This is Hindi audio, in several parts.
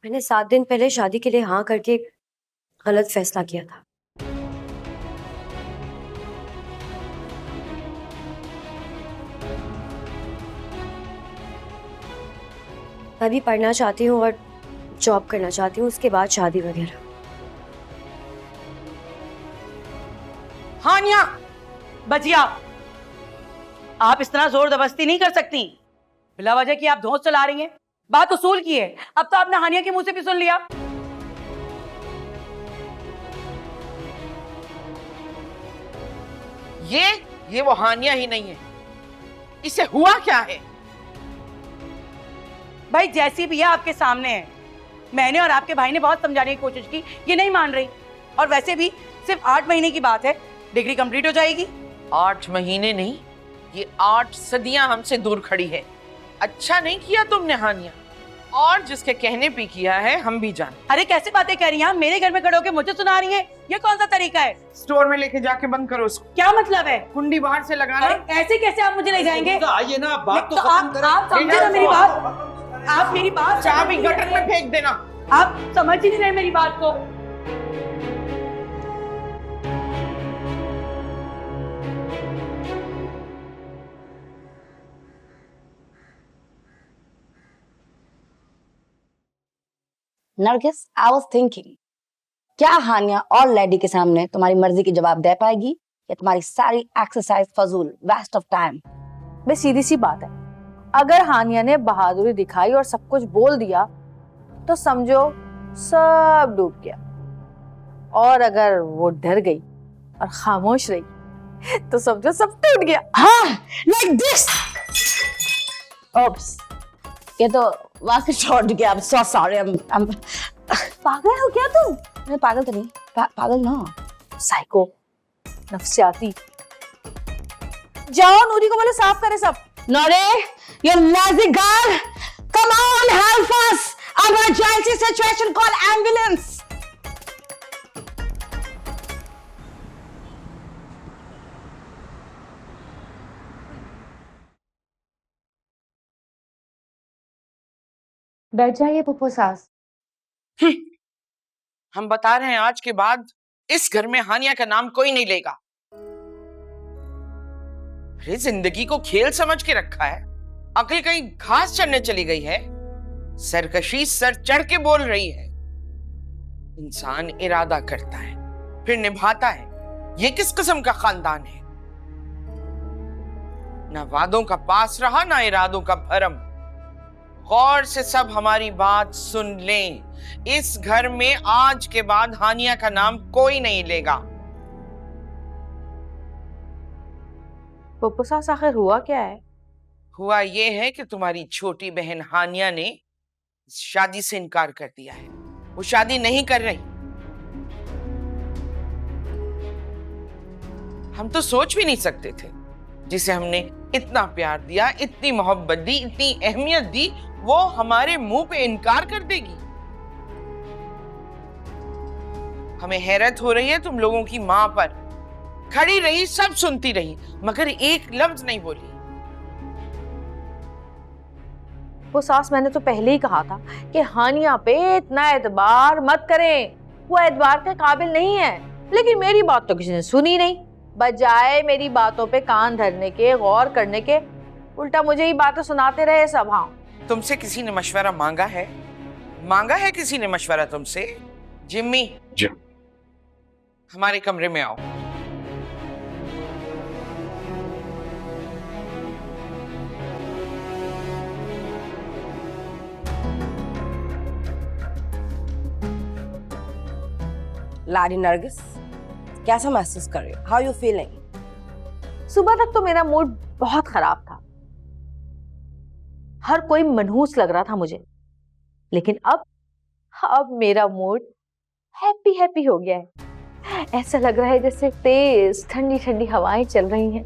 मैंने 7 दिन पहले शादी के लिए हाँ करके गलत फैसला किया था। मैं भी पढ़ना चाहती हूँ और जॉब करना चाहती हूँ, उसके बाद शादी वगैरह। हानिया, बचिया, आप इस तरह जोर जबरदस्ती नहीं कर सकती। बिला वजह की आप धौंस चला रही हैं। बात उसूल की है। अब तो आपने हानिया के मुंह से भी सुन लिया। ये वो हानिया ही नहीं है। इसे हुआ क्या है? भाई जैसी भी है आपके सामने है। मैंने और आपके भाई ने बहुत समझाने की कोशिश की, ये नहीं मान रही। और वैसे भी सिर्फ 8 महीने की बात है, डिग्री कंप्लीट हो जाएगी। 8 महीने नहीं, ये 8 सदियां हमसे दूर खड़ी है। अच्छा नहीं किया तुमने हानिया, और जिसके कहने पे किया है हम भी जान। अरे कैसे बातें कह रही हैं? मेरे घर में खड़े होकर मुझे सुना रही हैं? ये कौन सा तरीका है? स्टोर में लेके जाके बंद करो उसको। क्या मतलब है? कुंडी बाहर से लगाना। अरे ऐसे कैसे आप मुझे ले जाएंगे? आइए ना, बात तो आप समझे ना मेरी बात। आप मेरी बात चाबी गटर में फेंक देना। आप समझ ही नहीं रहे मेरी बात को। नरगिस, आई वाज थिंकिंग, क्या हानिया और लेडी के सामने तुम्हारी मर्जी की जवाब दे पाएगी या तुम्हारी सारी एक्सरसाइज फजूल, वेस्ट ऑफ टाइम? बे सीधी सी बात है, अगर हानिया ने बहादुरी दिखाई और सब कुछ बोल दिया तो समझो सब डूब गया, और अगर वो डर गई और खामोश रही तो समझो सब टूट गया। हाँ, लाइक दिस। ओप्स, ये तो वाकई शॉर्ट गया। I'm so sorry. पागल हो क्या तुम? मैं पागल तो नहीं, पागल ना, साइको, नफसियाती। जाओ नूरी को बोलो साफ करे सब। नोरे, you lazy girl, come on, help us. Emergency situation, call ambulance. बैठ जाइए पप्पू सास। हम बता रहे हैं, आज के बाद इस घर में हानिया का नाम कोई नहीं लेगा। अरे जिंदगी को खेल समझ के रखा है, अकल कहीं घास चढ़ने चली गई है। सरकशी सर चढ़ के बोल रही है। इंसान इरादा करता है फिर निभाता है, ये किस किस्म का खानदान है? ना वादों का पास रहा, ना इरादों का भरम। गौर से सब हमारी बात सुन लें, इस घर में आज के बाद हानिया का नाम कोई नहीं लेगा। पप्पू सास आखिर हुआ क्या है? हुआ ये है कि तुम्हारी छोटी बहन हानिया ने शादी से इनकार कर दिया है। वो शादी नहीं कर रही। हम तो सोच भी नहीं सकते थे, जिसे हमने इतना प्यार दिया, इतनी मोहब्बत दी, इतनी अहमियत दी, वो हमारे मुंह पे इनकार कर देगी। हमें हैरत हो रही है तुम लोगों की मां पर। खड़ी रही, सब सुनती रही, मगर एक लफ्ज नहीं बोली। वो सास, मैंने तो पहले ही कहा था कि हानिया पे इतना एतबार मत करें, वो एतबार के काबिल नहीं है। लेकिन मेरी बात तो किसी ने सुनी नहीं। बजाय मेरी बातों पे कान धरने के, गौर करने के, उल्टा मुझे ही बातें सुनाते रहे सब। हाँ, तुमसे किसी ने मशवरा मांगा है? मांगा है किसी ने मशवरा तुमसे? जिम्मी जी, हमारे कमरे में आओ। लाडी नरगिस, कैसा महसूस कर रही हो? How you feeling? सुबह तक तो मेरा मूड बहुत खराब था, हर कोई मनहूस लग रहा था मुझे। लेकिन अब मेरा मूड हैप्पी हैप्पी हो गया है। ऐसा लग रहा है जैसे तेज ठंडी ठंडी हवाएं चल रही हैं,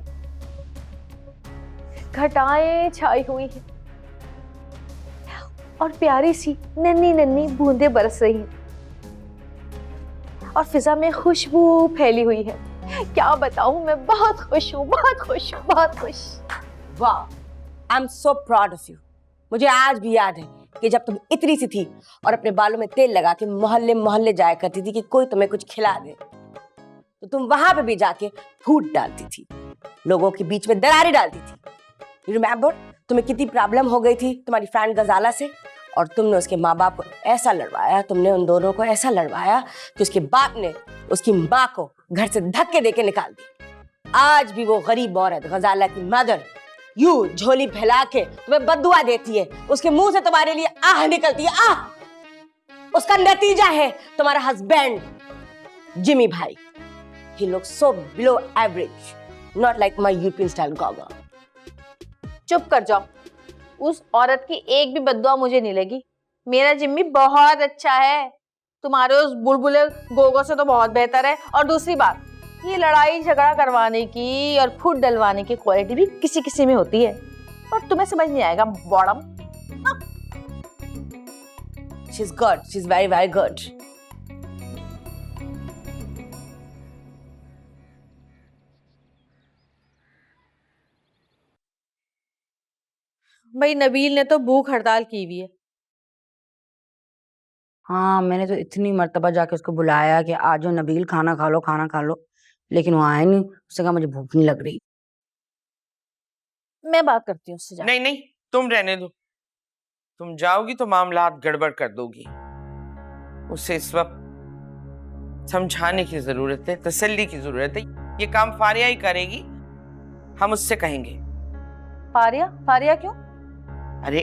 घटाएं छाई हुई हैं और प्यारी सी नन्ही नन्ही बूंदें बरस रही हैं और फिजा में खुशबू फैली हुई है। क्या बताऊं, मैं बहुत खुश हूँ, बहुत खुश हूँ, बहुत खुश। वाह, I am so proud of you. मुझे आज भी याद है कि जब तुम इतनी सी थी और अपने बालों में तेल लगा के मोहल्ले मोहल्ले जाया करती थी कि कोई तुम्हें कुछ खिला दे, तो तुम वहां पे भी जाके फूट डालती थी, लोगों के बीच में दरारें डालती थी। यू रिमेम्बर तुम्हें कितनी प्रॉब्लम हो गई थी तुम्हारी फ्रेंड गजाला से, और तुमने उसके माँ बाप को ऐसा लड़वाया, तुमने उन दोनों को ऐसा लड़वाया कि उसके बाप ने उसकी माँ को घर से धक्के देके निकाल दिया। आज भी वो गरीब औरत गजाला की मदर यू झोली फैला के तुम्हें बद्दुआ देती है, उसके मुंह से तुम्हारे लिए आह निकलती है, आह। उसका नतीजा है तुम्हारा हस्बैंड जिमी भाई। He looks so below average, not like my European style gaga. चुप कर जाओ, उस औरत की एक भी बद्दुआ मुझे नहीं लगी। मेरा जिम्मी बहुत अच्छा है, तुम्हारे उस बुलबुले गोगो से तो बहुत बेहतर है। और दूसरी बात, ये लड़ाई झगड़ा करवाने की और फूट डलवाने की क्वालिटी भी किसी किसी में होती है, और तुम्हें समझ नहीं आएगा boredom. She's good, she's very very good. भाई नबील ने तो भूख हड़ताल की हुई है। हाँ, मैंने तो इतनी मर्तबा जाके उसको बुलाया कि आ जाओ नबील, खाना खा लो, लेकिन वो आया नहीं। उसने कहा मुझे भूख नहीं लग रही। मैं बात करती हूँ उससे। नहीं नहीं, तुम रहने दो। तुम जाओगी तो मामलात गड़बड़ कर दोगी। उसे इस वक्त समझाने की जरूरत है, तसल्ली की जरूरत है। ये काम फारिया ही करेगी, हम उससे कहेंगे। फारिया? फारिया क्यों? अरे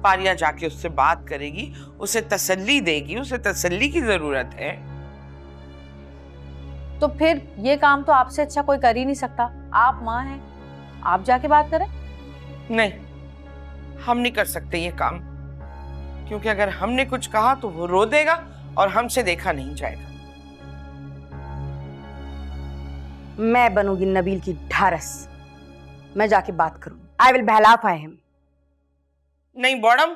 फारिया जाके उससे बात करेगी, उसे तसल्ली देगी, उसे तसल्ली की जरूरत है। तो फिर ये काम तो आपसे अच्छा कोई कर ही नहीं सकता। आप माँ हैं, आप जाके बात करें। नहीं, हम नहीं कर सकते ये काम, क्योंकि अगर हमने कुछ कहा तो वो रो देगा और हमसे देखा नहीं जाएगा। मैं बनूंगी नबील की ढारस, मैं जाके बात करूं। आई विल बहलाफा हिम। नहीं बॉडम,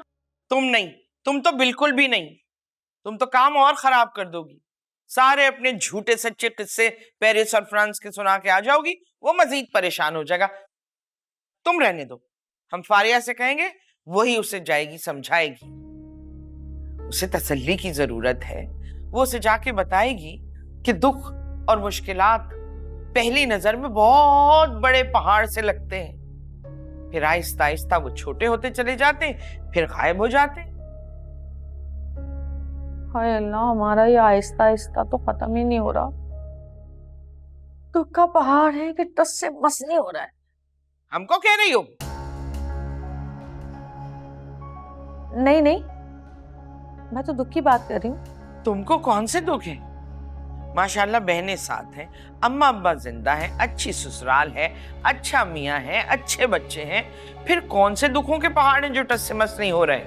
तुम नहीं, तुम तो बिल्कुल भी नहीं। तुम तो काम और खराब कर दोगी। सारे अपने झूठे सच्चे किस्से पेरिस और फ्रांस के सुना के आ जाओगी, वो मजीद परेशान हो जाएगा। तुम रहने दो, हम फारिया से कहेंगे, वही उसे जाएगी समझाएगी। उसे तसल्ली की जरूरत है। वो उसे जाके बताएगी कि दुख और मुश्किलात पहली नजर में बहुत बड़े पहाड़ से लगते हैं, फिर आहिस्ता आहिस्ता वो छोटे होते चले जाते, फिर गायब हो जाते। हाय अल्लाह, हमारा ये आहिस्ता आहिस्ता तो खत्म ही नहीं हो रहा। दुख का पहाड़ है कि टस से बस नहीं हो रहा है। हमको कह रही हो? नहीं नहीं, मैं तो दुख की बात कर रही हूँ। तुमको कौन से दुख है? माशाल्लाह बहनें साथ हैं, अम्मा अब्बा जिंदा हैं, अच्छी ससुराल है, अच्छा मियाँ है, अच्छे बच्चे हैं, फिर कौन से दुखों के पहाड़ हैं जो टस से मस नहीं हो रहे?